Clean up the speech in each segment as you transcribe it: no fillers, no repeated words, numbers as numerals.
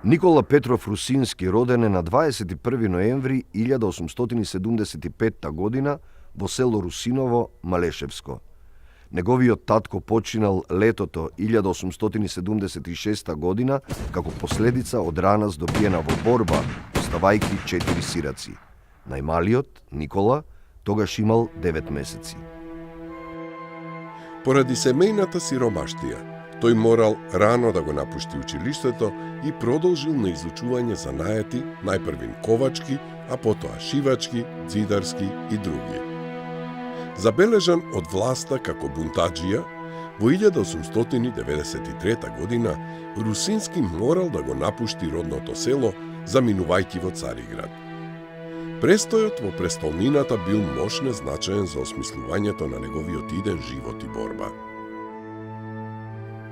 Никола Петров Русински роден е на 21 ноември 1875 година во село Русиново, Малешевско. Неговиот татко починал летото 1876 година како последица од рана здобиена во борба, оставајќи 4 сираци. Најмалиот, Никола, тогаш имал 9 месеци. Поради семејната сиромаштија, тој морал рано да го напушти училиштето и продолжил на изучување занаети, најпрвин ковачки, а потоа шивачки, ѕидарски и други. Забележан од власта како бунтаджија, во 1893 година Русински морал да го напушти родното село, заминувајќи во Цариград. Престојот во престолнината бил мощно значаен за осмислувањето на неговиот иден живот и борба.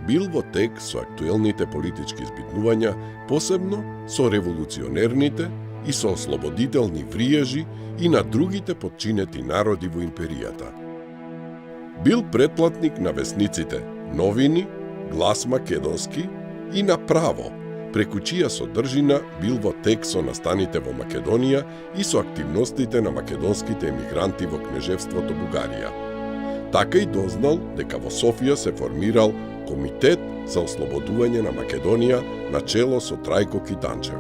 Бил во тек со актуелните политички збитнувања, посебно со револуционерните и со ослободителни вриежи и на другите подчинети народи во империјата. Бил претплатник на весниците Новини, Глас Македонски и на Право, преку чија содржина бил во тек со настаните во Македонија и со активностите на македонските емигранти во кнежевството Бугарија. Така и дознал дека во Софија се формирал Комитет за ослободување на Македонија на чело со Трајко Китанчев.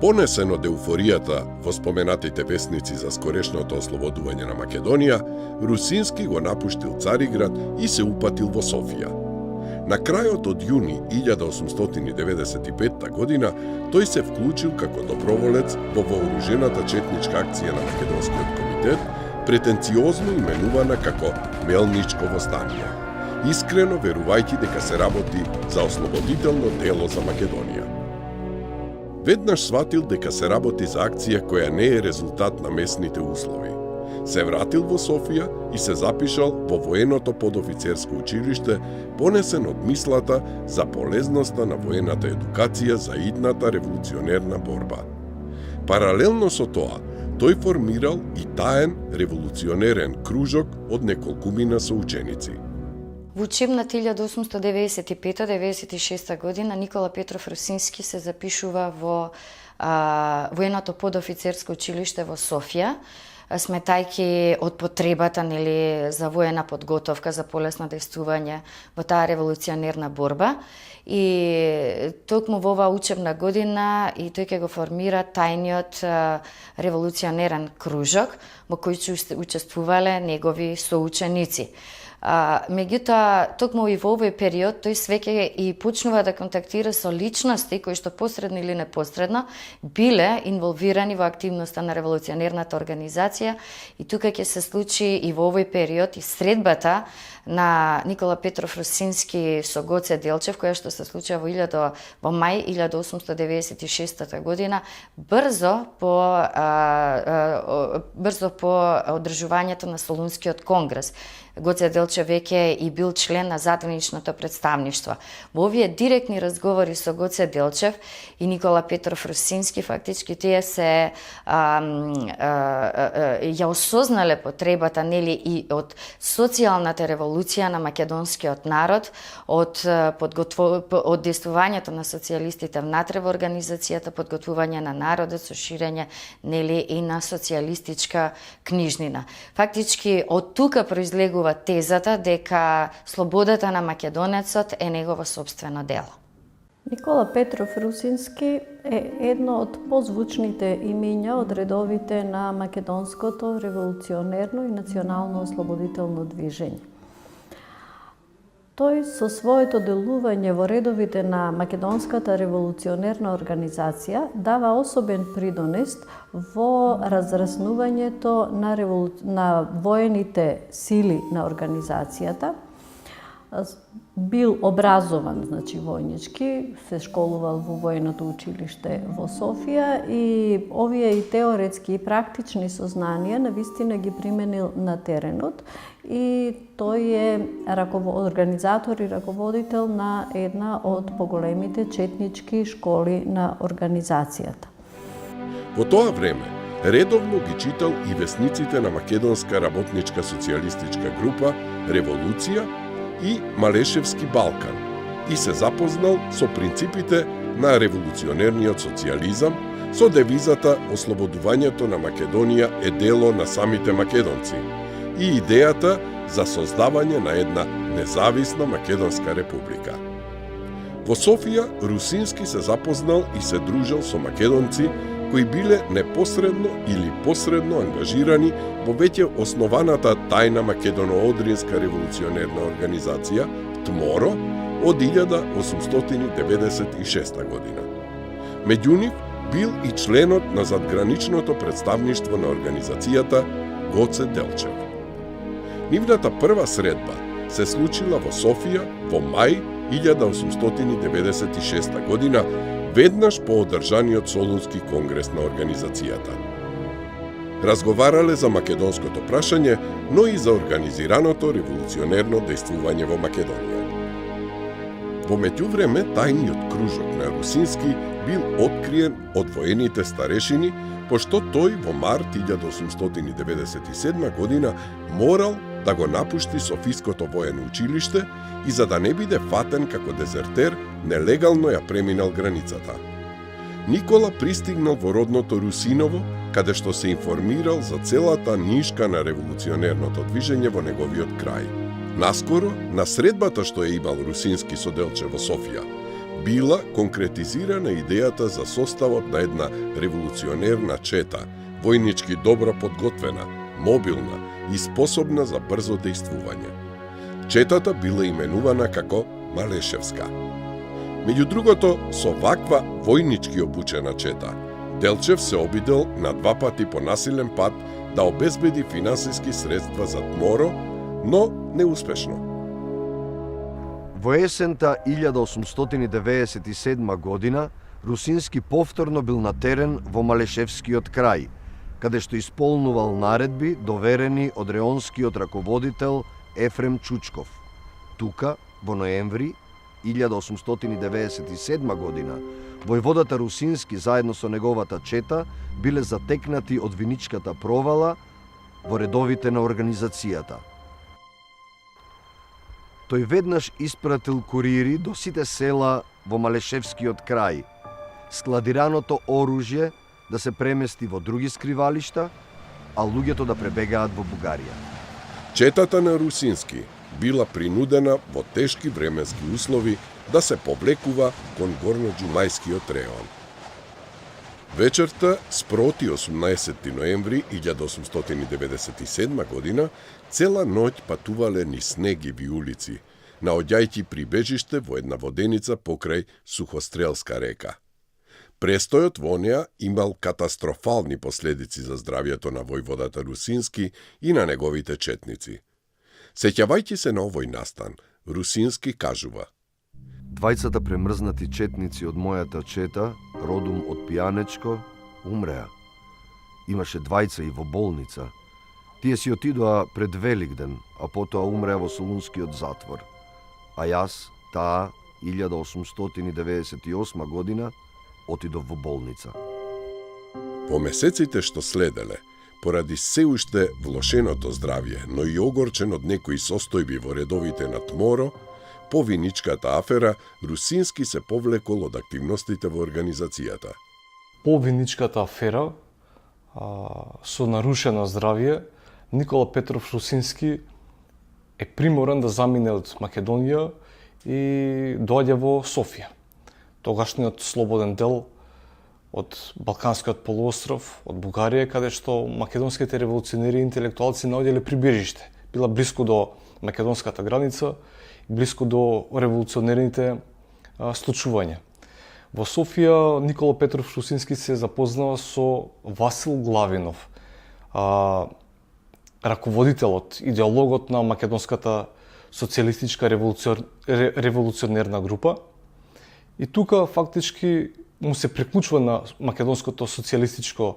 Понесен од еуфоријата во споменатите весници за скорешното ослободување на Македонија, Русински го напуштил Цариград и се упатил во Софија. На крајот од јуни 1895 година тој се вклучил како доброволец во вооружената четничка акција на Македонскиот комитет, претенциозно именувана како Мелничко востание, искрено верувајќи дека се работи за ослободително дело за Македонија. Веднаш сватил дека се работи за акција која не е резултат на местните услови. Се вратил во Софија и се запишал во военото подофицерско училиште, понесен од мислата за полезноста на воената едукација за идната револуционерна борба. Паралелно со тоа, тој формирал и таен револуционерен кружок од неколкумина соученици. Во учебната 1895-96 година Никола Петров Русински се запишува во военото подофицерско училиште во Софија, сметајќи од потребата за воена подготовка за полесно действување во таа револуционерна борба. И токму во оваа учебна година и тој ќе го формира тајниот револуционерен кружок во кој учествувале негови соученици. Меѓутоа, токму и во овој период, тој свеќе и почнува да контактира со личности кои што посредно или непосредно биле инволвирани во активноста на револуционерната организација и тука ќе се случи и во овој период и средбата на Никола Петров Русински со Гоце Делчев, која што се случува во мај 1896 година, брзо по одржувањето на Солунскиот конгрес. Гоце Делчев веќе и бил член на задваничното представништво. Во овие директни разговори со Гоце Делчев и Никола Петров Русински, фактички тие се ја осознале потребата и од социјалната револуција на македонскиот народ, од действувањето на социјалистите внатре во организацијата, подготвување на народот со ширење и на социјалистичка книжнина. Фактички од тука произлегува тезата дека слободата на македонецот е негово сопствено дело. Никола Петров Русински е едно од позвучните имиња од редовите на македонското револуционерно и национално ослободително движење. Тој со своето делување во редовите на македонската револуционерна организација дава особен придонес во разраснувањето на воените сили на организацијата. Бил образован, војнички, се школувал во военото училиште во Софија и овие и теоретски и практични сознанија навистина ги применил на теренот и тој е организатор и раководител на една од поголемите четнички школи на организацијата. Во тоа време редовно ги читал и весниците на Македонска работничка социјалистичка група Револуција и Малешевски Балкан, и се запознал со принципите на револуционерниот социјализам, со девизата «Ослободувањето на Македонија е дело на самите македонци» и идејата за создавање на една независна Македонска република. Во Софија, Русински се запознал и се дружел со македонци кои биле непосредно или посредно ангажирани во веќе основаната тајна македоно-одринска револуционерна организација ТМОРО од 1896 година. Меѓу нив бил и членот на задграничното представништво на организацијата Гоце Делчев. Нивната прва средба се случила во Софија во мај 1896 година, веднаш по одржаниот Солунски конгрес на организацијата. Разговарале за македонското прашање, но и за организираното револуционерно дејствување во Македонија. Во меѓувреме, тајниот кружок на Русински бил откриен од воените старешини, пошто тој во март 1897 година морал да го напушти Софиското воено училиште и за да не биде фатен како дезертер, нелегално ја преминал границата. Никола пристигнал во родното Русиново, каде што се информирал за целата нишка на револуционерното движење во неговиот крај. Наскоро, на средбата што е имал Русински со Делче во Софија, била конкретизирана идејата за составот на една револуционерна чета, војнички добро подготвена, мобилна и способна за брзо дејствување. Четата била именувана како Малешевска. Меѓу другото, со ваква војнички обучена чета, Делчев се обидел на 2 пати по насилен пат да обезбеди финансиски средства за ТМОРО, но неуспешно. Во есента 1897 година Русински повторно бил на терен во Малешевскиот крај, каде што исполнувал наредби доверени од реонскиот раководител Ефрем Чучков. Тука, во ноември 1897 година, војводата Русински заедно со неговата чета биле затекнати од виничката провала во редовите на организацијата. Тој веднаш испратил курири до сите села во Малешевскиот крај, складираното оружје да се премести во други скривалишта, а луѓето да пребегаат во Бугарија. Четата на Русински била принудена во тешки временски услови да се повлекува кон горноџумајскиот реон. Вечерта, спроти 18 ноември 1897 година, цела ноќ патувале низ снегиви улици, наоѓајќи прибежиште во една воденица покрај Сухострелска река. Престојот во неа имал катастрофални последици за здравјето на војводата Русински и на неговите четници. Сеќавајќи се на овој настан, Русински кажува: Двајцата премрзнати четници од мојата чета, родум од Пијанечко, умреа. Имаше двајца и во болница. Тие си отидоа пред Великден, а потоа умреа во Солунскиот затвор. А јас, таа, 1898 година, отидов во болница. Во месеците што следеле, поради се уште влошеното здравје, но и огорчен од некои состојби во редовите на ТМОРО, по виничката афера, Русински се повлекол од активностите во организацијата. По виничката афера, со нарушено здравје, Никола Петров Русински е приморен да замине од Македонија и доаѓа во Софија, тогашниот слободен дел од Балканскиот полуостров, од Бугарија, каде што македонските револуционери и интелектуалци наоѓале прибежиште. Била блиску до македонската граница, блиску до револуционерните случувања. Во Софија Никола Петров Русински се запознава со Васил Главинов, раководителот, идеологот на македонската социјалистичка револуционерна група. И тука фактички му се приклучува на македонското социјалистичко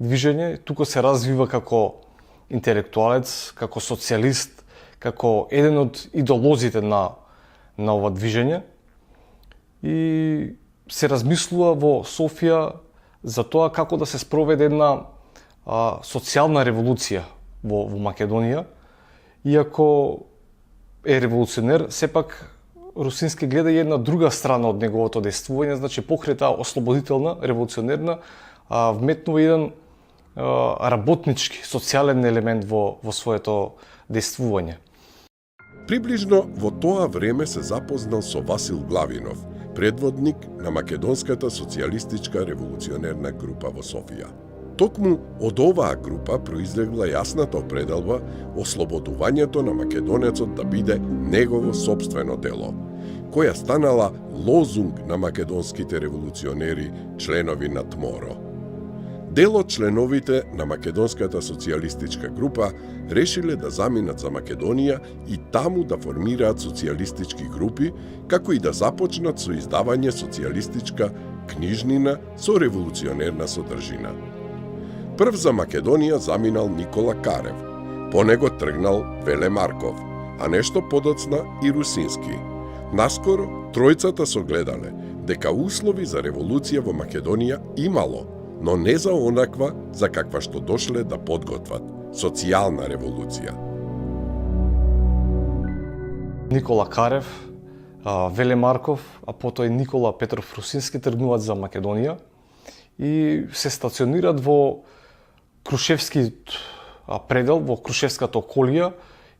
движење, тука се развива како интелектуалец, како социјалист, како еден од идолозите на ова движење. И се размислува во Софија за тоа како да се спроведе една социјална револуција во Македонија. Иако е револуционер, сепак Русински гледа и една друга страна од неговото действување, значи покрај таа ослободителна, револуционерна, вметнува еден работнички, социјален елемент во своето действување. Приближно во тоа време се запознал со Васил Главинов, предводник на Македонската социјалистичка револуционерна група во Софија. Токму од оваа група произлегла јасната определба ослободувањето на македонецот да биде негово сопствено дело, која станала лозунг на македонските револуционери, членови на ТМОРО. Дел од членовите на Македонската социјалистичка група решиле да заминат за Македонија и таму да формираат социјалистички групи, како и да започнат со издавање социјалистичка книжнина со револуционерна содржина. Прв за Македонија заминал Никола Карев, по него тргнал Веле Марков, а нешто подоцна и Русински. Наскоро тројцата согледале дека услови за револуција во Македонија имало, но не за онаква за каква што дошле да подготват – социјална револуција. Никола Карев, Веле Марков, а потоа и Никола Петров Русински тргнуваат за Македонија и се стационираат во Крушевски предел, во Крушевската околија.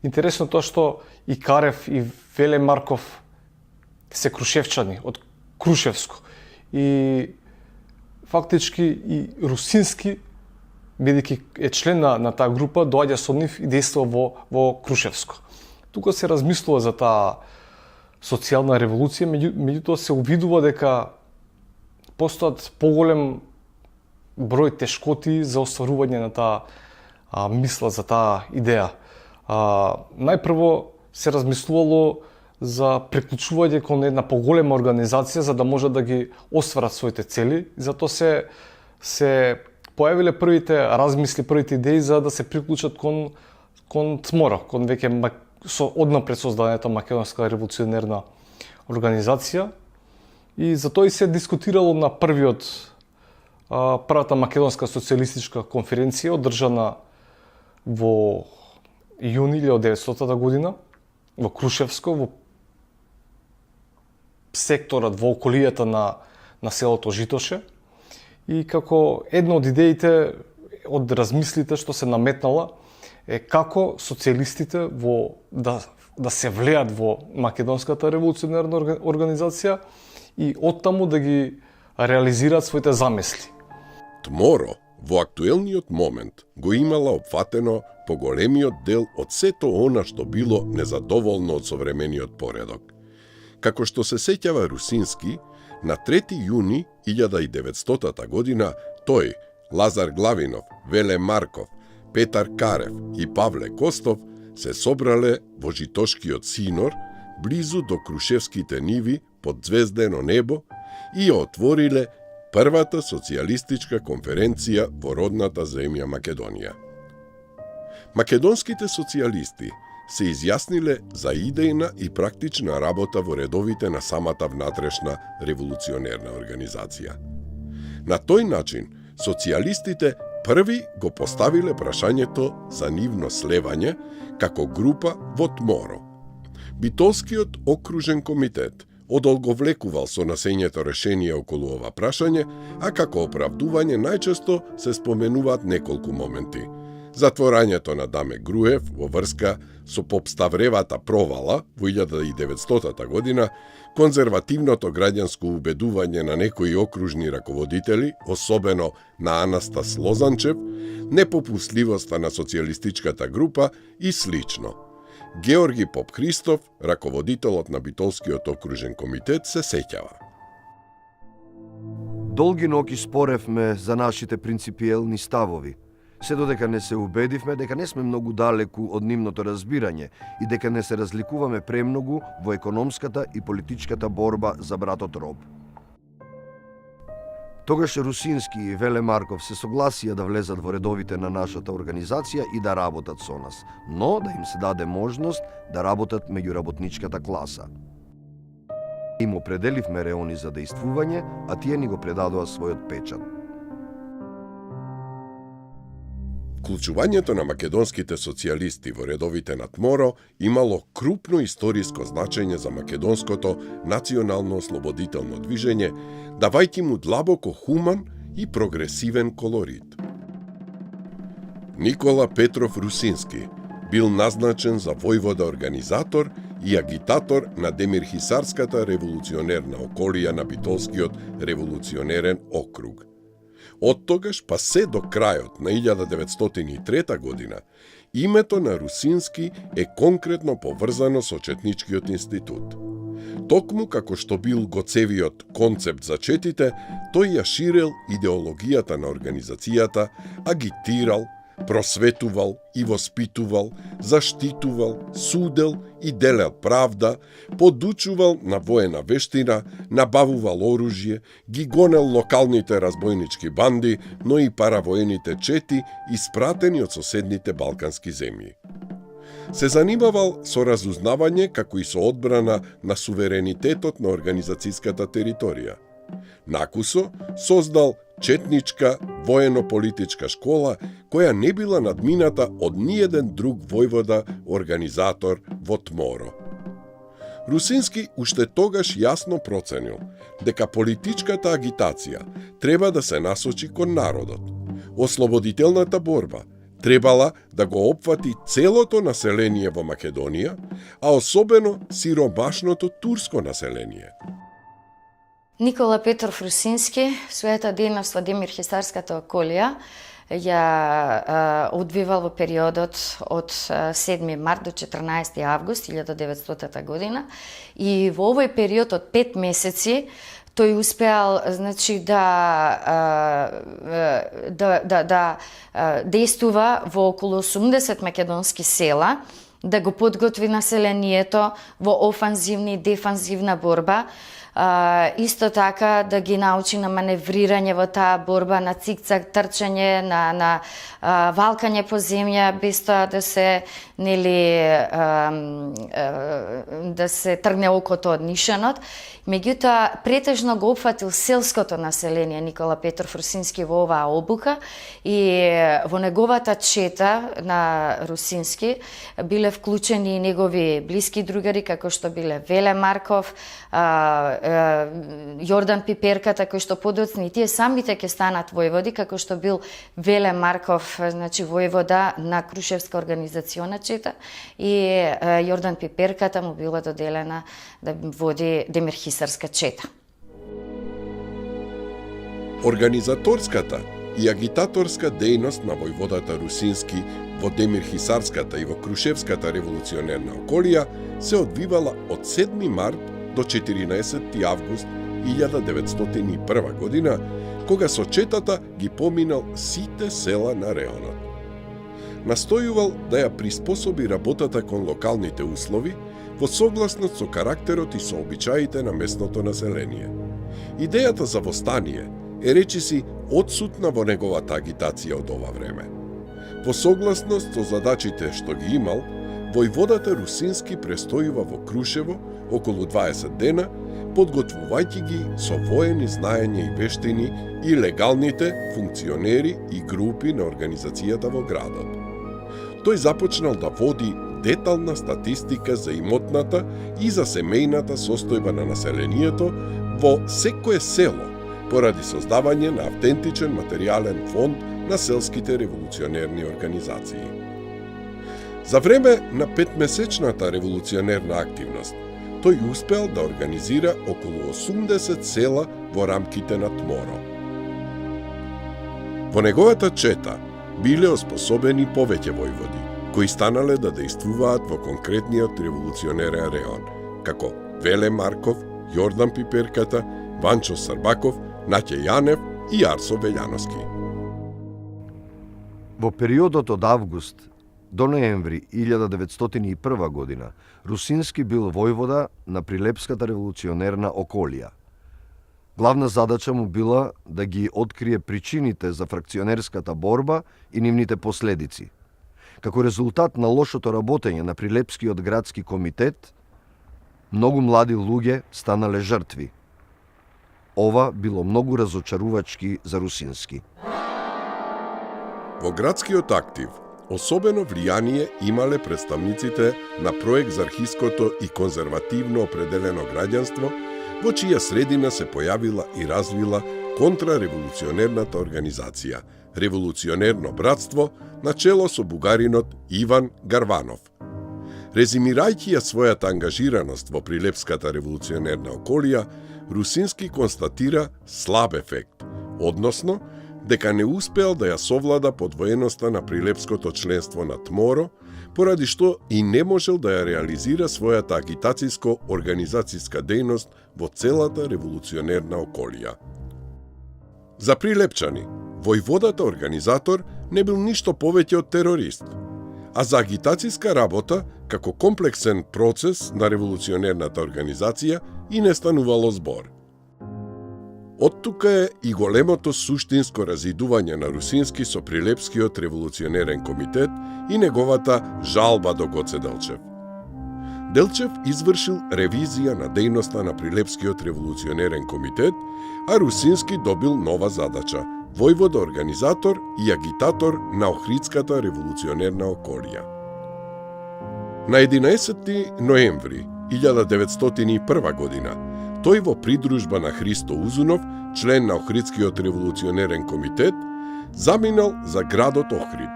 Интересно тоа што и Карев и Веле Марков се крушевчани од Крушевско. И фактички и Русински, бидејќи е член на таа група, доаѓа со нив и действува во Крушевско. Тука се размислува за таа социјална револуција, меѓутоа се увидува дека постојат поголем број тешкоти за остварување на таа мисла, за таа идеја. Најпрво се размислувало за приклучување кон една поголема организација за да може да ги остварат своите цели. Затоа се појавиле првите размисли, првите идеи за да се приклучат кон ТМОРО, кон веќе однапред созданата Македонска револуционерна организација. И затоа и се дискутирало на првата Македонска социјалистичка конференција, одржана во јуни 1900 година, во Крушевско, во секторот во околијата на селото Житоше. И како една од идеите, од размислите што се наметнала, е како социјалистите да се влеат во Македонската револуционерна организација и оттаму да ги реализираат своите замисли. ТМОРО во актуелниот момент го имала опфатено поголемиот дел од сето она што било незадоволно од современиот поредок. Како што се сеќава Русински, на 3 јуни 1900 година тој, Лазар Главинов, Веле Марков, Петар Карев и Павле Костов се собрале во Житошкиот Синор, близу до Крушевските ниви под звездено небо и ја отвориле првата социјалистичка конференција во родната земја Македонија. Македонските социјалисти се изјасниле за идејна и практична работа во редовите на самата внатрешна револуционерна организација. На тој начин, социјалистите први го поставиле прашањето за нивно слевање како група во ТМОРО. Битолскиот окружен комитет одолговлекувал со насењето решение околу ова прашање, а како оправдување најчесто се споменуваат неколку моменти. Затворањето на Даме Груев во врска со попставревата провала во 1900 година, конзервативното граѓанско убедување на некои окружни раководители, особено на Анастас Лозанчев, непопустливоста на социјалистичката група и слично. Георги Попхристов, раководителот на Битолскиот окружен комитет, се сеќава. Долги ноќи споревме за нашите принципиелни ставови, се додека не се убедивме дека не сме многу далеку од нивното разбирање и дека не се разликуваме премногу во економската и политичката борба за братот роб. Тогаш Русински и Веле Марков се согласија да влезат во редовите на нашата организација и да работат со нас, но да им се даде можност да работат меѓу работничката класа. Им определивме реони за действување, а тие ни го предадоа својот печат. Вклучувањето на македонските социјалисти во редовите на ТМОРО имало крупно историско значење за македонското национално ослободително движење, давајќи му длабоко хуман и прогресивен колорит. Никола Петров Русински бил назначен за војвода организатор и агитатор на Демирхисарската револуционерна околија на Битолскиот револуционерен округ. Од тогаш па се до крајот на 1903 година, името на Русински е конкретно поврзано со Четничкиот институт. Токму како што бил Гоцевиот концепт за четите, тој ја ширел идеологијата на организацијата, агитирал, просветувал и воспитувал, заштитувал, судел и делел правда, подучувал на воена вештина, набавувал оружје, ги гонел локалните разбойнички банди, но и паравоените чети испратени од соседните балкански земји. Се занимавал со разузнавање како и со одбрана на суверенитетот на организацијската територија. Накусо создал четничка воено-политичка школа која не била надмината од ниеден друг војвода организатор во ТМОРО. Русински уште тогаш јасно проценил дека политичката агитација треба да се насочи кон народот. Ослободителната борба требала да го опфати целото население во Македонија, а особено сиромашното турско население. Никола Петров Русински, својата дејност во Демирхисарската околија ја одвивал во периодот од 7 март до 14 август 1900 година и во овој период од 5 месеци тој успеал, значи, да действува во околу 80 македонски села, да го подготви населението во офанзивна и дефанзивна борба, исто така да ги научи на маневрирање во таа борба, на цикцак трчање, на валкање по земја без тоа да се да се тргне окото од нишанот. Меѓутоа, претежно го опфатил селското население Никола Петров Русински во оваа обука и во неговата чета на Русински биле вклучени и негови блиски другари, како што биле Веле Марков, Јордан Пиперката, кој што подоцна и тие самите ќе станат војводи, како што бил Веле Марков, значи војвода на Крушевска организациона чета, и Јордан Пиперката му била доделена да води Демирхисарска чета. Организаторската и агитаторска дејност на војводата Русински во Демирхисарската и во Крушевската револуционерна околија се одвивала од 7 март до 14 август 1901 година, кога со четата ги поминал сите села на реонот. Настојувал да ја приспособи работата кон локалните услови во согласност со карактерот и со обичаите на местното население. Идејата за востание е речиси одсутна во неговата агитација од ова време. Во согласност со задачите што ги имал, војводата Русински престојува во Крушево околу 20 дена, подготвувајќи ги со воени знаења и вештини и легалните функционери и групи на организацијата во градот. Тој започнал да води детална статистика за имотната и за семејната состојба на населението во секое село, поради создавање на автентичен материјален фонд на селските револуционерни организации. За време на 5-месечната револуционерна активност, тој успеал да организира околу 80 села во рамките на ТМОРО. Во неговата чета биле оспособени повеќе војводи, кои станале да действуваат во конкретниот револуционерен реон, како Веле Марков, Јордан Пиперката, Ванчо Србаков, Наќе Јанев и Арсо Велјановски. Во периодот од август до ноември 1901 година Русински бил војвода на Прилепската револуционерна околија. Главна задача му била да ги открие причините за фракционерската борба и нивните последици. Како резултат на лошото работење на Прилепскиот градски комитет, многу млади луѓе станале жртви. Ова било многу разочарувачки за Русински. Во градскиот актив особено влијание имале представниците на проект за архиското и конзервативно определено граѓанство, во чија средина се појавила и развила контрареволуционерната организација Револуционерно братство на чело со бугаринот Иван Гарванов. Резимирајќи ја својата ангажираност во Прилепската револуционерна околија, Русински констатира слаб ефект, односно дека не успеал да ја совлада подвоеноста на Прилепското членство на ТМОРО, поради што и не можел да ја реализира својата агитациско-организацијска дејност во целата револуционерна околија. За прилепчани, војводата организатор не бил ништо повеќе од терорист, а за агитацијска работа, како комплексен процес на револуционерната организација, и не станувало збор. Од тука е и големото суштинско разидување на Русински со Прилепскиот револуционерен комитет и неговата жалба до Гоце Делчев. Делчев извршил ревизија на дејноста на Прилепскиот револуционерен комитет, а Русински добил нова задача – војвода-организатор и агитатор на Охридската револуционерна околија. На 11. ноември 1901 година, тој во придружба на Христо Узунов, член на Охридскиот револуционерен комитет, заминал за градот Охрид.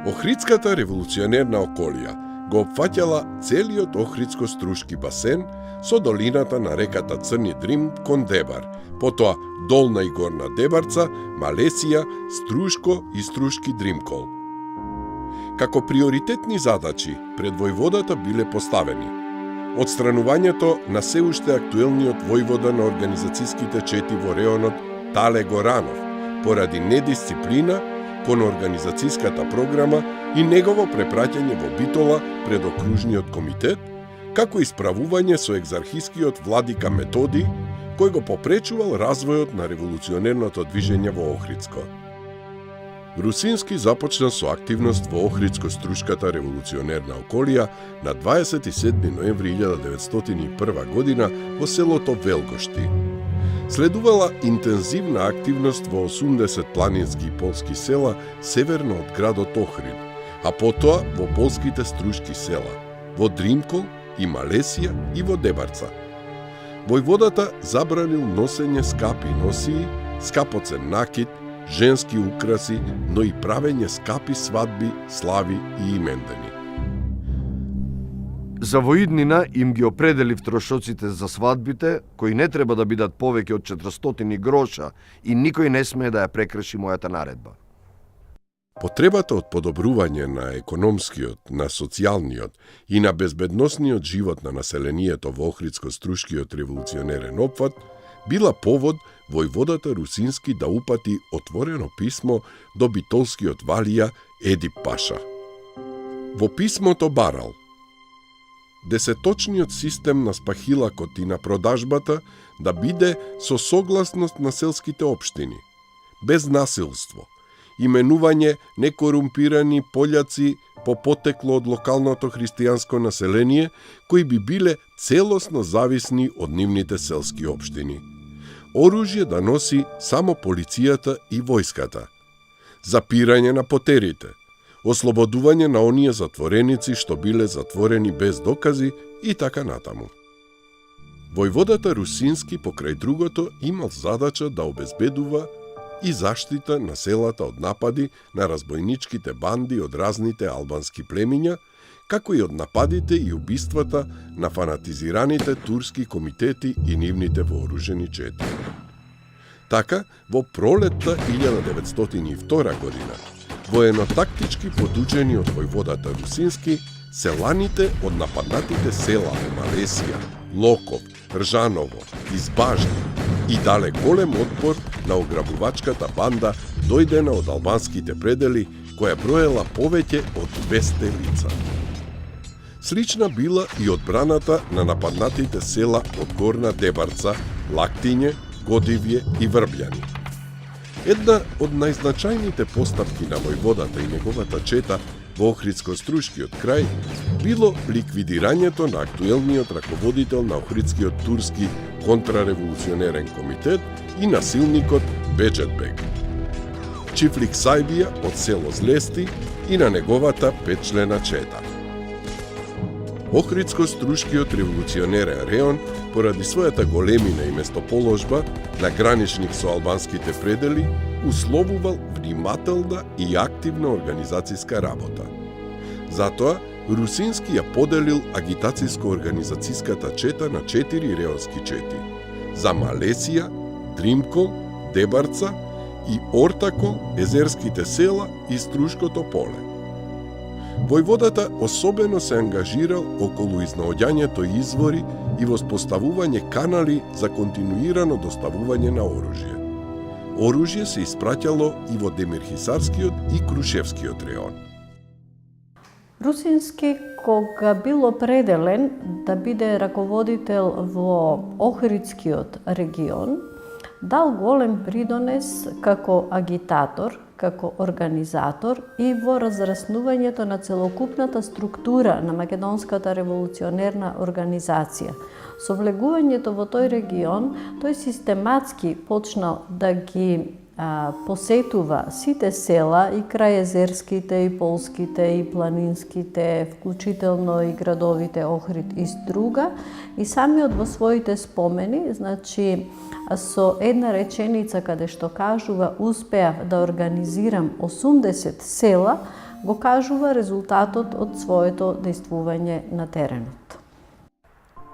Охридската револуционерна околија го опфаќала целиот Охридско-струшки басен со долината на реката Црни Дрим кон Дебар, потоа Долна и Горна Дебарца, Малесија, Струшко и Струшки Дримкол. Како приоритетни задачи пред војводата биле поставени отстранувањето на се уште актуелниот војвода на организацијските чети во реонот Тале Горанов, поради недисциплина кон организацијската програма и негово препраќање во Битола пред окружниот комитет, како и справување со екзархискиот владика Методи, кој го попречувал развојот на револуционерното движење во Охридско. Русински започна со активност во Охридско-струшката револуционерна околија на 27. ноември 1901 година во селото Велгошти. Следувала интензивна активност во 80 планински и полски села северно од градот Охрид, а потоа во полските струшки села, во Дримкол и Малесија и во Дебарца. Војводата забранил носење скапи носии, скапоцен накид, женски украси, но и правење скапи свадби, слави и имендени. За воиднина им ги определив трошоците за свадбите, кои не треба да бидат повеќе од 400 гроша и никој не смее да ја прекрши мојата наредба. Потребата од подобрување на економскиот, на социјалниот и на безбедносниот живот на населението во Охридско-струшкиот револуционерен опфат била повод војводата Русински да упати отворено писмо до битолскиот валија Едип Паша. Во писмото барал десеточниот систем на спахилакот и на продажбата да биде со согласност на селските општини, без насилство, именување некорумпирани пољаци по потекло од локалното христијанско население, кои би биле целосно зависни од нивните селски општини. Оружје да носи само полицијата и војската. Запирање на потерите. Ослободување на оние затвореници што биле затворени без докази и така натаму. Војводата Русински покрај другото имал задача да обезбедува и заштита на селата од напади на разбојничките банди од разните албански племиња, како и од нападите и убиствата на фанатизираните турски комитети и нивните вооружени чети. Така, во пролетта 1902 година, воено-тактички подучени од војводата Русински, селаните од нападнатите села во Малесија, Локов, Ржаново, Избажни и дале голем отпор на ограбувачката банда дојдена од албанските предели, која броела повеќе од 200 лица. Слична била и одбраната на нападнатите села од Горна Дебарца, Лактиње, Годивје и Врбјани. Една од најзначајните постапки на војводата и неговата чета во Охридско-струшкиот крај било ликвидирањето на актуелниот раководител на Охридскиот турски контрареволуционерен комитет и насилникот Беџетбек. Чифлик Сајбија од село Злести и на неговата 5-члена чета. Охридско-Струшкиот револуционерен реон, поради својата големина и местоположба на граничник со албанските предели, условувал внимателна и активна организацијска работа. Затоа, Русински ја поделил агитацијско-организацијската чета на 4 реонски чети – за Малесија, Дримкол, Дебарца и Ортакол, езерските села и Струшкото поле. Војводата особено се ангажирал околу изнаоѓањето извори и воспоставување канали за континуирано доставување на оружје. Оружје се испраќало и во Демирхисарскиот и Крушевскиот реон. Русински, кога бил определен да биде раководител во Охридскиот регион, дал голем придонес како агитатор, како организатор и во разраснувањето на целокупната структура на Македонската револуционерна организација. Со влегувањето во тој регион, тој систематски почнал да ги посетува сите села и крај езерските, и полските, и планинските, вклучително и градовите Охрид и Струга, и самиот во своите спомени, значи со една реченица каде што кажува успеав да организирам 80 села, го кажува резултатот од своето дејствување на теренот.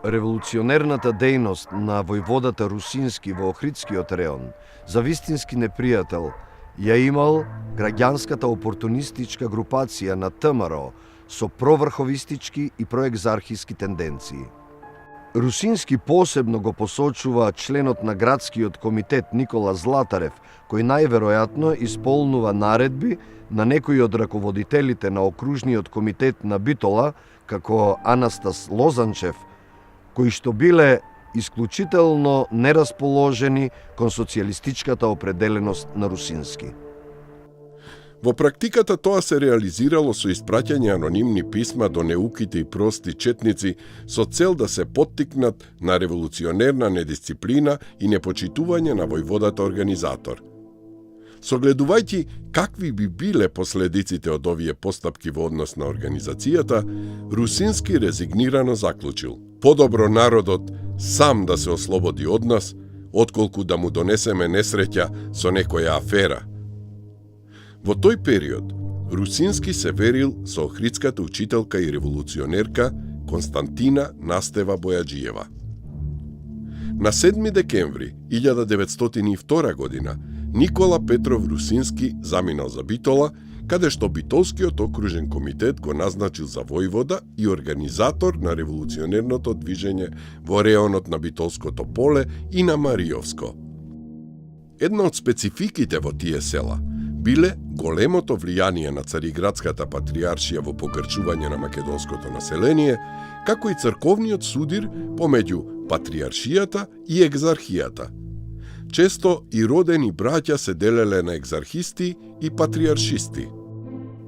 Револуционерната дејност на војводата Русински во Охридскиот реон за вистински непријател ја имал граѓанската опортунистичка групација на ТМРО со проврховистички и проекзархиски тенденции. Русински посебно го посочува членот на градскиот комитет Никола Златарев, кој најверојатно исполнува наредби на некои од раководителите на окружниот комитет на Битола, како Анастас Лозанчев, кои што биле исклучително нерасположени кон социјалистичката определеност на Русински. Во практиката тоа се реализирало со испраќање анонимни писма до неуките и прости четници со цел да се поттикнат на револуционерна недисциплина и непочитување на војводата организатор. Согледувајќи какви би биле последиците од овие постапки во однос на организацијата, Русински резигнирано заклучил: подобро народот сам да се ослободи од нас, отколку да му донесеме несреќа со некоја афера. Во тој период, Русински се верил со охридската учителка и револуционерка Константина Настева Бојаджиева. На 7 декември 1902 година Никола Петров Русински заминал за Битола, каде што Битолскиот окружен комитет го назначил за војвода и организатор на револуционерното движење во реонот на Битолското поле и на Мариовско. Една од спецификите во тие села биле големото влијание на Цариградската патриаршија во покрчување на македонското население, како и црковниот судир помеѓу патриаршијата и екзархијата. Често и родени браќа се делеле на екзархисти и патриаршисти.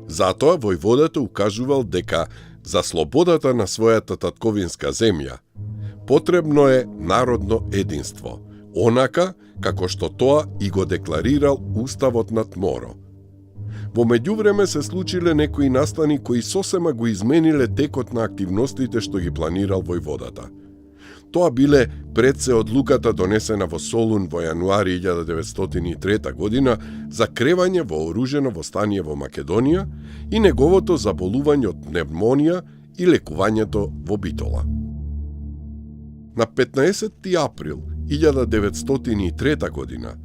Затоа војводата укажувал дека за слободата на својата татковинска земја потребно е народно единство, онака како што тоа и го декларирал Уставот на Тморо. Во меѓувреме се случиле некои настани кои сосема го измениле текот на активностите што ги планирал војводата. Тоа биле пред се одлуката донесена во Солун во јануари 1903 година за кревање во оружено востание во Македонија и неговото заболување од пневмонија и лекувањето во Битола. На 15 април 1903 година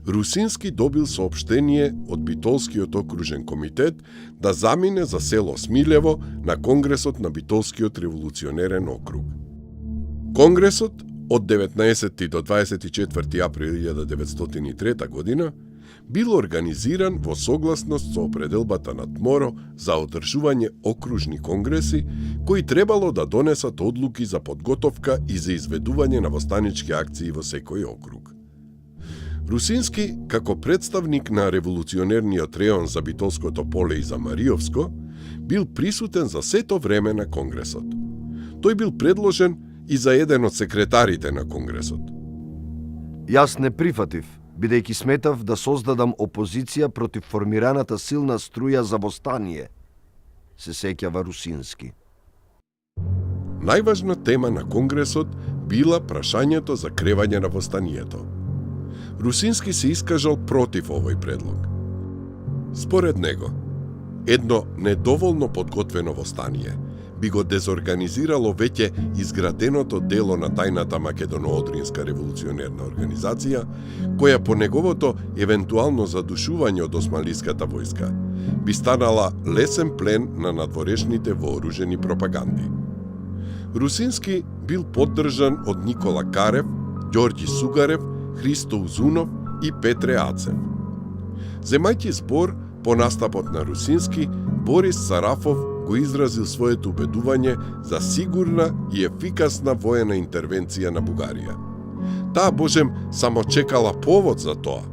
Русински добил соопштение од Битолскиот окружен комитет да замине за село Смилево на Конгресот на Битолскиот револуционерен округ. Конгресот од 19 до 24 април 1903 година бил организиран во согласност со определбата на Тморо за одржување окружни конгреси кои требало да донесат одлуки за подготовка и за изведување на востанички акции во секој округ. Русински, како представник на револуционерниот реон за Битолското поле и за Мариовско, бил присутен за сето време на конгресот. Тој бил предложен и за еден од секретарите на конгресот. Јас не прифатив бидејќи сметав да создадам опозиција против формираната силна струја за востание, се сеќава Русински. Најважна тема на Конгресот била прашањето за кревање на востанието. Русински се искажал против овој предлог. Според него, едно недоволно подготвено востание би го дезорганизирало веќе изграденото дело на тајната Македоно-Одринска револуционерна организација, која по неговото евентуално задушување од османлиската војска би станала лесен плен на надворешните вооружени пропаганди. Русински бил поддржан од Никола Карев, Ѓорѓи Сугарев, Христо Узунов и Петре Ацев. Земајќи збор по настапот на Русински, Борис Сарафов го изразил своето убедување за сигурна и ефикасна воена интервенција на Бугарија. Таа божем само чекала повод за тоа.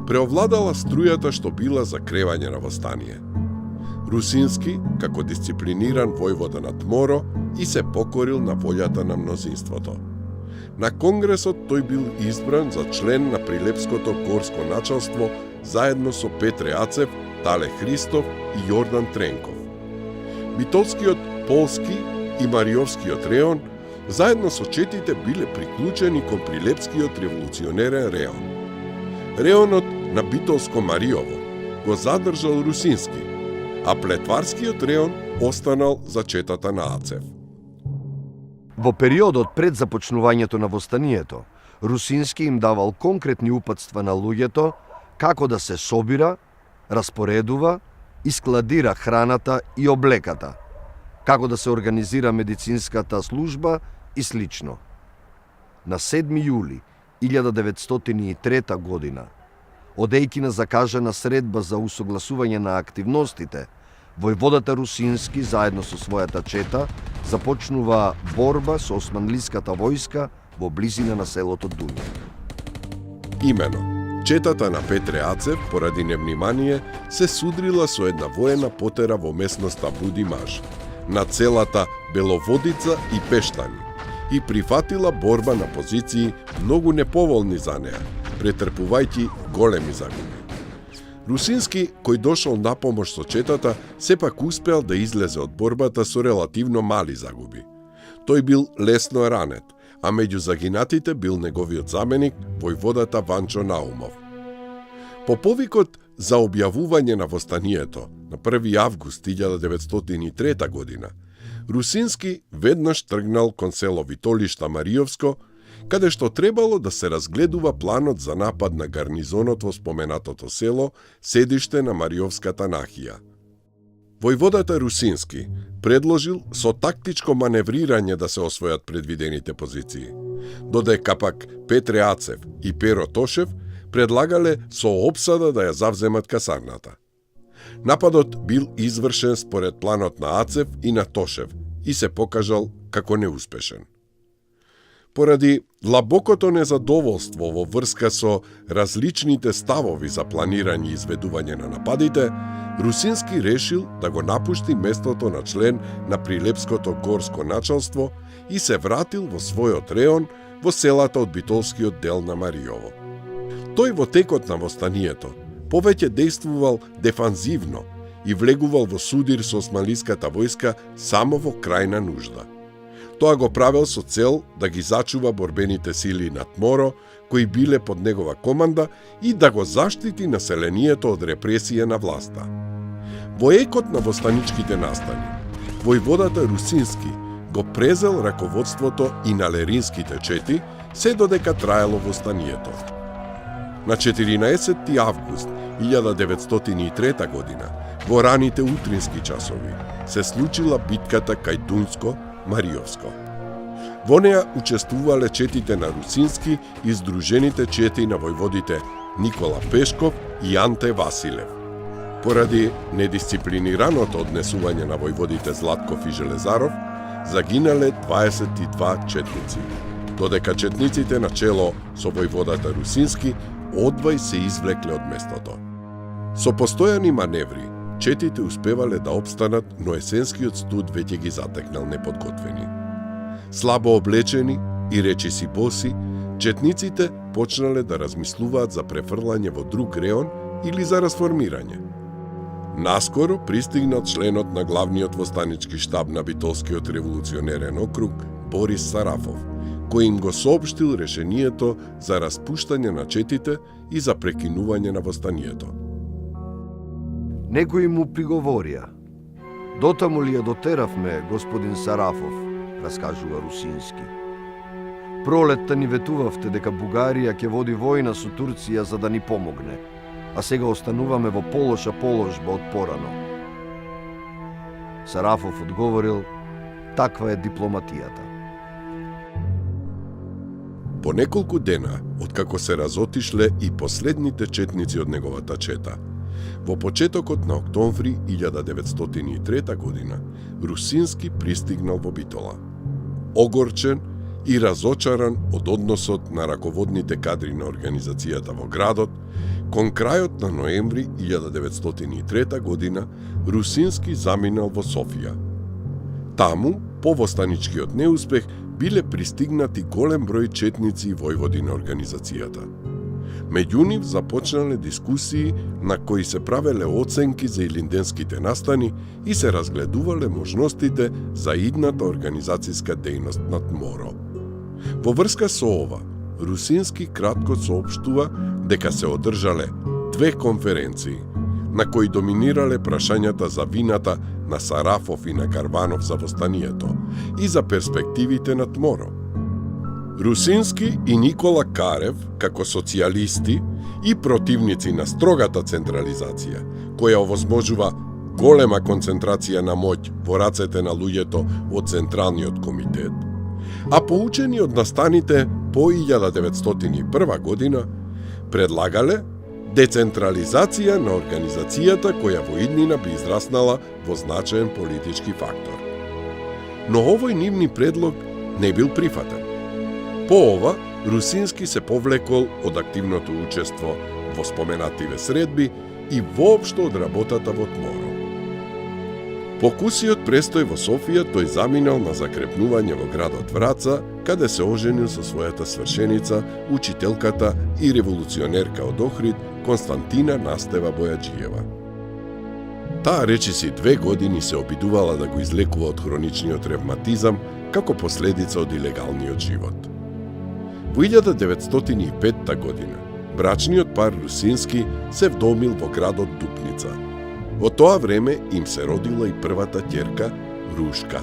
Преовладала струјата што била за кревање на востание. Русински, како дисциплиниран војвода на Тморо, и се покорил на волјата на мнозинството. На Конгресот тој бил избран за член на Прилепското горско началство заедно со Петре Ацев, Тале Христов и Јордан Тренков. Битолскиот, Полски и Мариовскиот реон заедно со четите биле приклучени кон Прилепскиот револуционерен реон. Реонот на Битолско-Мариово го задржал Русински, а Плетварскиот реон останал за четата на Ацев. Во периодот пред започнувањето на востанието, Русински им давал конкретни упатства на луѓето како да се собира, распоредува и складира храната и облеката, како да се организира медицинската служба и слично. На 7 јули 1903 година, одејќи на закажана средба за усогласување на активностите, војводата Русински заедно со својата чета започнува борба со османлиската војска во близина на селото Дуња. Имено, четата на Петре Ацев, поради невнимание, се судрила со една воена потера во местноста Будимаж, на целата Беловодица и Пештани, и прифатила борба на позиции многу неповолни за неа, претрпувајќи големи загуби. Русински, кој дошол на помош со четата, сепак успеал да излезе од борбата со релативно мали загуби. Тој бил лесно ранет, а меѓу загинатите бил неговиот заменик, војводата Ванчо Наумов. По повикот за објавување на востанието на 1. август 1903 година, Русински веднаш тргнал кон село Витолишта Мариовско, каде што требало да се разгледува планот за напад на гарнизонот во споменатото село, седиште на Мариовската нахија. Војводата Русински предложил со тактичко маневрирање да се освојат предвидените позиции, додека пак Петре Ацев и Перо Тошев предлагале со опсада да ја завземат касарната. Нападот бил извршен според планот на Ацев и на Тошев и се покажал како неуспешен. Поради длабокото незадоволство во врска со различните ставови за планирање и изведување на нападите, Русински решил да го напушти местото на член на Прилепското горско началство и се вратил во својот реон во селата од Битолскиот дел на Мариово. Тој во текот на востанието повеќе действувал дефанзивно и влегувал во судир со османлиската војска само во крајна нужда. Тоа го правел со цел да ги зачува борбените сили на Тморо, кои биле под негова команда, и да го заштити населението од репресија на власта. Во екот на востаничките настани, војводата Русински го презел раководството и на леринските чети, се додека траело востанието. На 14. август 1903 година, во раните утрински часови, се случила битката кај Дунско-Мариовско. Во неа учествувале четите на Русински и здружените чети на војводите Никола Пешков и Анте Василев. Поради недисциплинираното однесување на војводите Златков и Железаров, загинале 22 четници, додека четниците на чело со војводата Русински одвај се извлекле од местото. Со постојани маневри, четите успевале да обстанат, но есенскиот студ веќе ги затекнал неподготвени. Слабо облечени и речиси боси, четниците почнале да размислуваат за префрлање во друг реон или за расформирање. Наскоро пристигнал членот на главниот востанички штаб на Битолскиот револуционерен округ Борис Сарафов, кој им го соопштил решението за распуштање на четите и за прекинување на востанието. Некои му приговорија: "Дотаму ли ја дотеравме, господин Сарафов?" раскажува Русински. "Пролетта ни ветувавте дека Бугарија ќе води војна со Турција за да ни помогне, а сега остануваме во полоша положба од порано." Сарафов одговорил: "Таква е дипломатијата." По неколку дена, откако се разотишле и последните четници од неговата чета, во почетокот на октомври 1903 година, Русински пристигнал во Битола. Огорчен и разочаран од односот на раководните кадри на организацијата во градот, кон крајот на ноември 1903 година, Русински заминал во Софија. Таму, по востаничкиот неуспех, биле пристигнати голем број четници и војводи на организацијата. Меѓу нив започнале дискусии на кои се правеле оценки за илинденските настани и се разгледувале можностите за идната организацијска дејност на Тморо. Во врска со ова, Русински кратко соопштува дека се одржале 2 конференции, на кои доминирале прашањата за вината на Сарафов и на Карванов за востанието и за перспективите на Тморо. Русински и Никола Карев, како социјалисти и противници на строгата централизација, која овозможува голема концентрација на моќ во рацете на луѓето од Централниот комитет, а поучени од настаните по 1901 година, предлагале децентрализација на организацијата која во иднина би израснала во значаен политички фактор. Но овој нивни предлог не бил прифатен. По ова, Русински се повлекол од активното учество во споменативе средби и воопшто од работата во Тморо. По кусиот престој во Софија, тој заминал на закрепнување во градот Враца, каде се оженил со својата свршеница, учителката и револуционерка од Охрид Константина Настева Бојаджиева. Таа речиси 2 години се обидувала да го излекува од хроничниот ревматизам како последица од илегалниот живот. Во 1905 година, брачниот пар Русински се вдомил во градот Дупница. Во тоа време им се родила и првата ќерка, Рушка.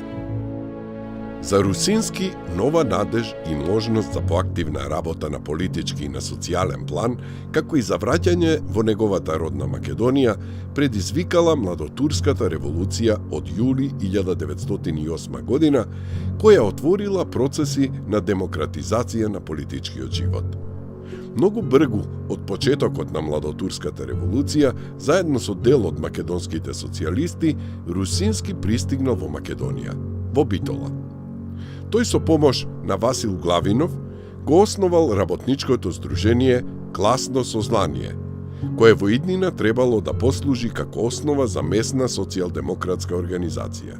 За Русински нова надеж и можност за поактивна работа на политички и на социјален план, како и за враќање во неговата родна Македонија, предизвикала младотурската револуција од јули 1908 година, која отворила процеси на демократизација на политичкиот живот. Многу бргу од почетокот на младотурската револуција, заедно со дел од македонските социјалисти, Русински пристигнал во Македонија, во Битола. Тој со помош на Васил Главинов го основал работничкото здружение Класно сознание, кое во иднина требало да послужи како основа за местна социјалдемократска организација.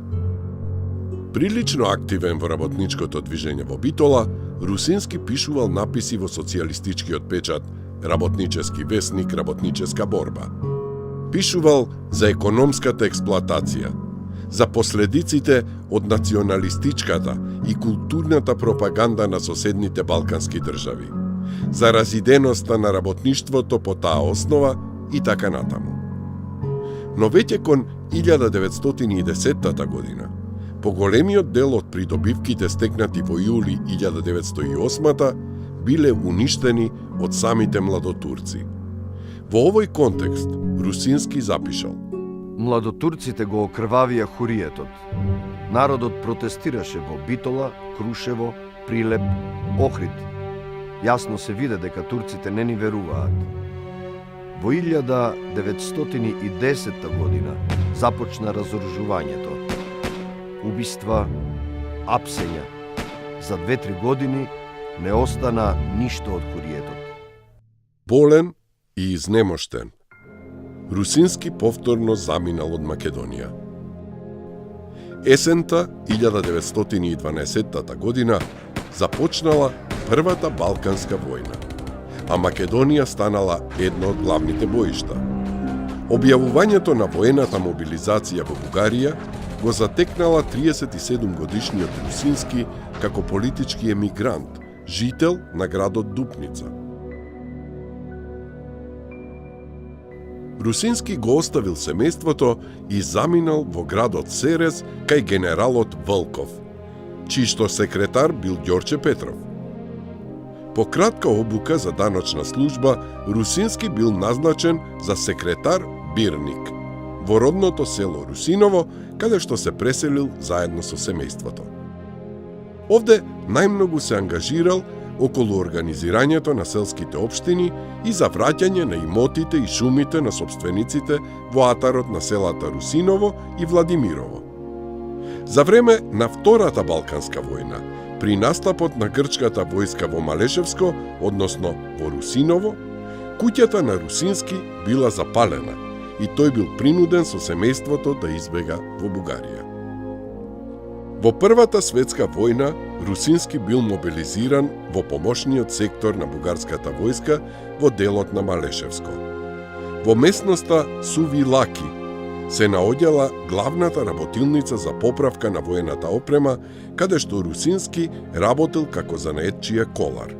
Прилично активен во работничкото движење во Битола, Русински пишувал написи во социјалистичкиот печат Работнически весник, Работническа борба. Пишувал за економската експлоатација, за последиците од националистичката и културната пропаганда на соседните балкански држави, за разиденоста на работништвото по таа основа и така натаму. Но веќе кон 1910 година, поголемиот дел од придобивките стекнати во јули 1908 биле уништени од самите младотурци. Во овој контекст Русински запишал: Младотурците го окрвавија хуриетот. Народот протестираше во Битола, Крушево, Прилеп, Охрид. Јасно се виде дека турците не ни веруваат. Во 1910 година започна разоружувањето. Убиства, апсења. За 2-3 години не остана ништо од хуриетот. Болен и изнемоштен, Русински повторно заминал од Македонија. Есента 1912 година започнала Првата Балканска војна, а Македонија станала едно од главните боишта. Објавувањето на воената мобилизација во Бугарија го затекнала 37-годишниот Русински како политички емигрант, жител на градот Дупница. Русински го оставил семејството и заминал во градот Серез кај генералот Волков, чијшто секретар бил Ѓорче Петров. По кратка обука за даночна служба, Русински бил назначен за секретар Бирник во родното село Русиново, каде што се преселил заедно со семејството. Овде најмногу се ангажирал околу организирањето на селските општини и за враќање на имотите и шумите на собствениците во атарот на селата Русиново и Владимирово. За време на Втората Балканска војна, при настапот на грчката војска во Малешевско, односно во Русиново, куќата на Русински била запалена и тој бил принуден со семејството да избега во Бугарија. Во Првата светска војна Русински бил мобилизиран во помошниот сектор на бугарската војска во делот на Малешевско. Во местноста Сувилаки се наоѓала главната работилница за поправка на воената опрема, каде што Русински работел како занаетчија колар.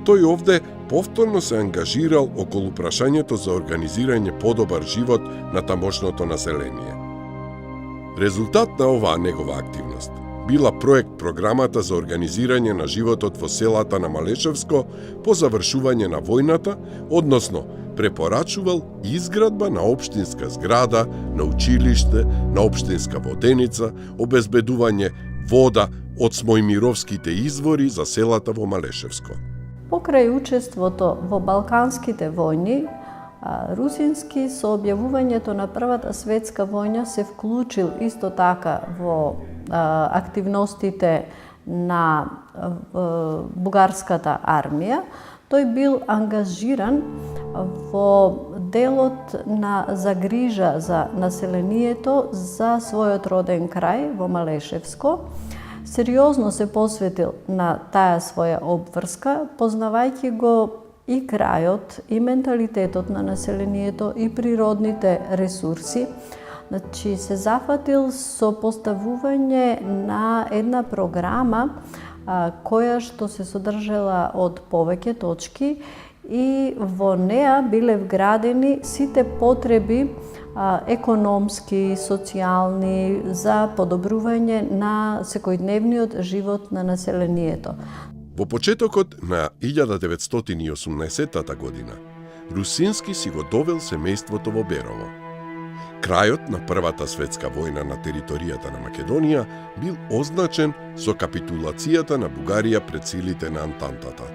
Тој овде повторно се ангажирал околу прашањето за организирање подобар живот на тамошното население. Резултат на оваа негова активност била проект програмата за организирање на животот во селата на Малешевско по завршување на војната, односно препорачувал изградба на општинска зграда, на училиште, на општинска воденица, обезбедување вода од Смојмировските извори за селата во Малешевско. Покрај учеството во Балканските војни, Русински со објавувањето на Првата светска војна се вклучил исто така во активностите на бугарската армија. Тој бил ангажиран во делот на загрижа за населението за својот роден крај во Малешевско. Сериозно се посветил на таа своја обврска, познавајќи го и крајот, и менталитетот на населението, и природните ресурси. Значи, се зафатил со поставување на една програма која што се содржала од повеќе точки и во неа биле вградени сите потреби економски, социјални за подобрување на секојдневниот живот на населението. Во почетокот на 1918 година, Русински си го довел семејството во Берово. Крајот на Првата светска војна на територијата на Македонија бил означен со капитулацијата на Бугарија пред силите на Антантата.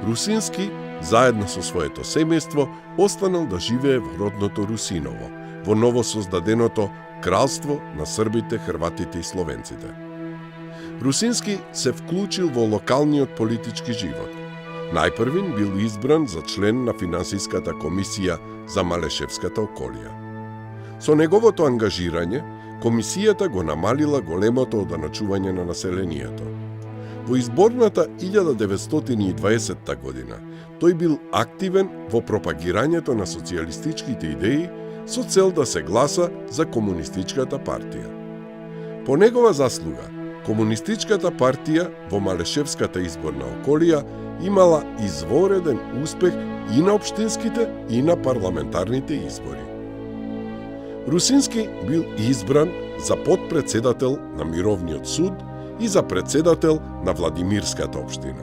Русински, заедно со своето семејство, останал да живее во родното Русиново, во новосоздаденото Кралство на србите, хрватите и словенците. Русински се вклучил во локалниот политички живот. Најпрвин бил избран за член на финансиската комисија за Малешевската околија. Со неговото ангажирање, комисијата го намалила големото оданачување на населението. Во изборната 1920 година, тој бил активен во пропагирањето на социјалистичките идеи со цел да се гласа за Комунистичката партија. По негова заслуга, Комунистичката партија во Малешевската изборна околија имала извореден успех и на општинските и на парламентарните избори. Русински бил избран за подпредседател на Мировниот суд и за председател на Владимирската општина.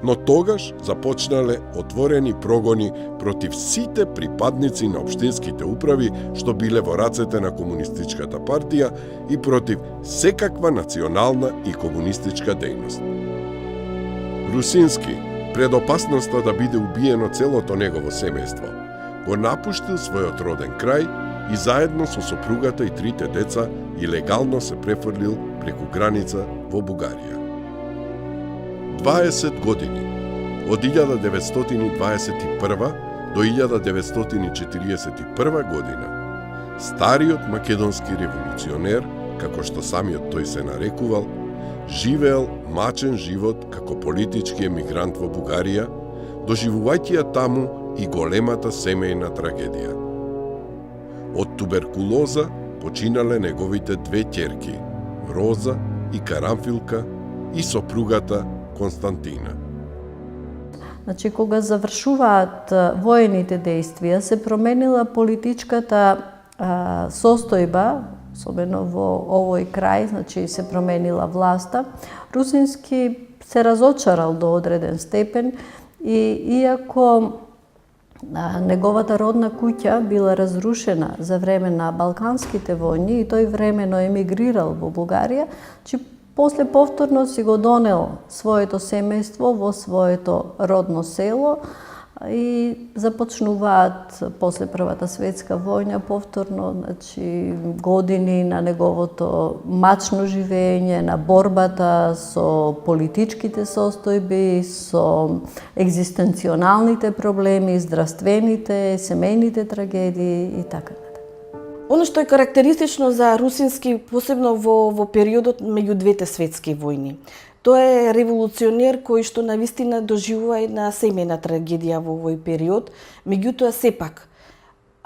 Но тогаш започнале отворени прогони против сите припадници на општинските управи што биле во рацете на Комунистичката партија и против секаква национална и комунистичка дејност. Русински, пред опасноста да биде убиено целото негово семејство, го напуштил својот роден крај и заедно со сопругата и трите деца илегално се префрлил преку граница во Бугарија. 20 години, од 1921 до 1941 година, стариот македонски револуционер, како што самиот тој се нарекувал, живеел мачен живот како политички емигрант во Бугарија, доживувајќи ја таму и големата семејна трагедија. Од туберкулоза починале неговите две ќерки, Роза и Карамфилка, и сопругата Константина. Значи, кога завршуваат воените действија, се променила политичката состојба, особено во овој крај, значи се променила власта. Русински се разочарал до одреден степен и иако неговата родна куќа била разрушена за време на Балканските војни и тој времено емигрирал во Бугарија, че после повторно си го донел своето семејство во своето родно село и започнуваат после Првата светска војна повторно, значи, години на неговото мачно живење, на борбата со политичките состојби, со екзистенционалните проблеми, здравствените, семејните трагедии и така. Оно што е карактеристично за Русински, посебно во периодот меѓу двете светски војни, тој е револуционер кој што навистина доживува една семејна трагедија во овој период, меѓутоа сепак,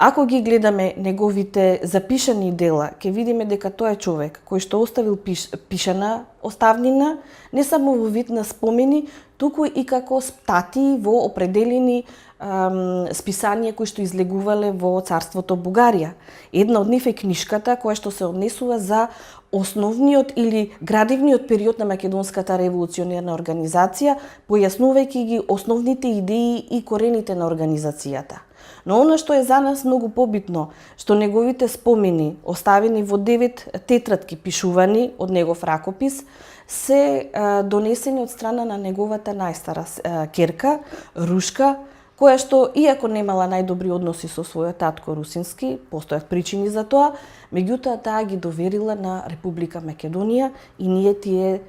ако ги гледаме неговите запишани дела, ќе видиме дека тоа е човек кој што оставил пишана оставнина, не само во вид на спомени, туку и како статии во определени списанија кои што излегувале во царството Бугарија. Една од нив е книшката која што се однесува за основниот или градивниот период на македонската револуционерна организација, појаснувајќи ги основните идеи и корените на организацијата. Но она што е за нас многу побитно, што неговите спомени, оставени во 9 тетрадки пишувани од негов ракопис, се донесени од страна на неговата најстара ќерка, Рушка, која што, иако немала најдобри односи со својот татко Русински, постојат причини за тоа, меѓутоа таа ги доверила на Република Македонија и ние тие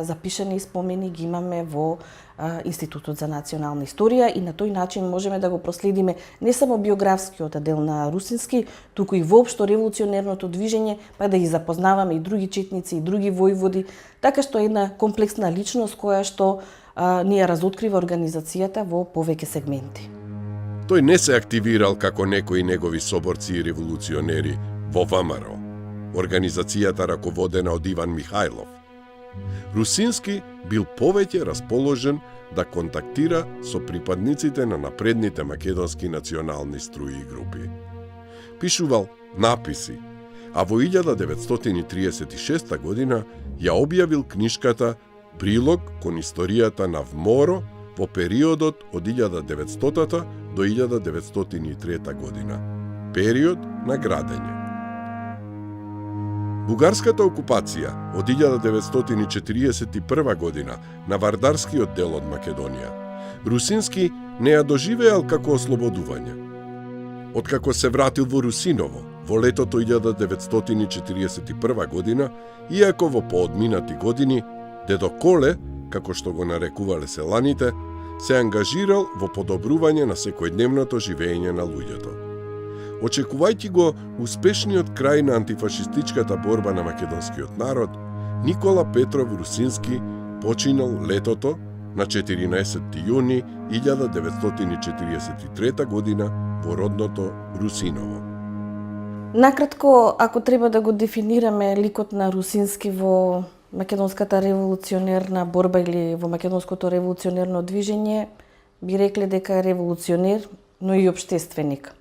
запишани спомени ги имаме во Институтот за национална историја и на тој начин можеме да го проследиме не само биографскиот дел на Русински, туку и воопшто револуционерното движење, па да ги запознаваме и други четници, и други војводи, така што е една комплексна личност која што ни ја разоткрива организацијата во повеќе сегменти. Тој не се активирал како некои негови соборци и револуционери во ВМРО, организацијата раководена од Иван Михајлов. Русински бил повеќе расположен да контактира со припадниците на напредните македонски национални струи и групи. Пишувал написи, а во 1936 година ја објавил книшката Прилог кон историјата на ВМРО во периодот од 1900 до 1903 година, период на градење. Бугарската окупација од 1941 година на Вардарскиот дел од Македонија, Русински не ја доживеал како ослободување. Откако се вратил во Русиново во летото 1941 година, иако во поодминати години, Дедо Коле, како што го нарекувале селаните, се ангажирал во подобрување на секојдневното живење на луѓето. Очекувајќи го успешниот крај на антифашистичката борба на македонскиот народ, Никола Петров Русински починал летото на 14 јуни 1943 година во родното Русиново. Накратко, ако треба да го дефинираме ликот на Русински во македонската револуционерна борба или во македонското револуционерно движење, би рекле дека е револуционер, но и обштественик.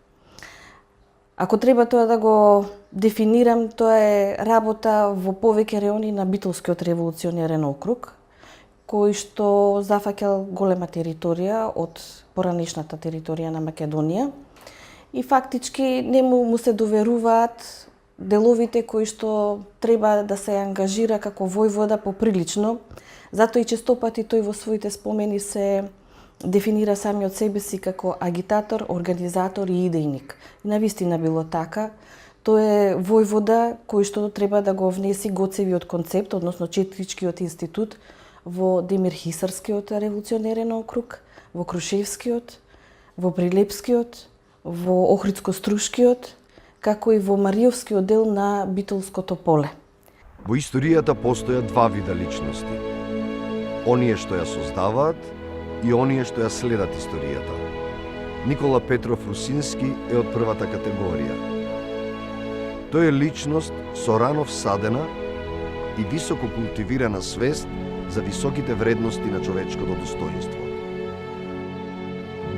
Ако треба тоа да го дефинирам, тоа е работа во повеќе реони на Битолскиот револуционерен округ, кој што зафаќал голема територија од поранешната територија на Македонија и фактички не му се доверуваат деловите кои што треба да се ангажира како војвода поприлично, затоа и честопати тој во своите спомени се дефинира самиот себе си како агитатор, организатор и идејник. И навистина било така. Тој е војвода кој што треба да го внеси Гоцевиот концепт, односно Четричкиот институт во Демир-Хисарскиот револуционерен округ, во Крушевскиот, во Прилепскиот, во Охридско-Струшкиот, како и во Мариовскиот дел на Битолското поле. Во историјата постојат два вида личности. Оние што ја создаваат и оние што ја следат историјата. Никола Петров Русински е од првата категорија. Тој е личност со рано всадена и високо култивирана свест за високите вредности на човечкото достоинство.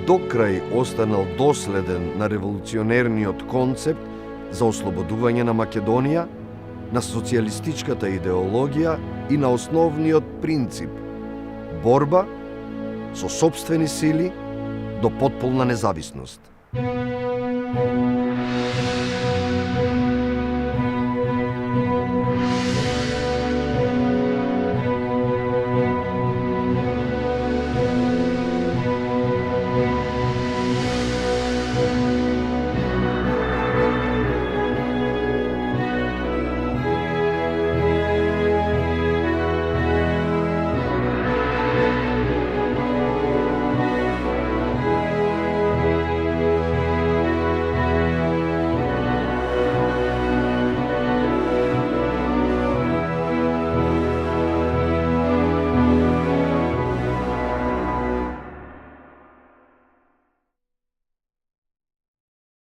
До крај останал доследен на револуционерниот концепт за ослободување на Македонија, на социјалистичката идеологија и на основниот принцип – борба со сопствени сили до потполна независност.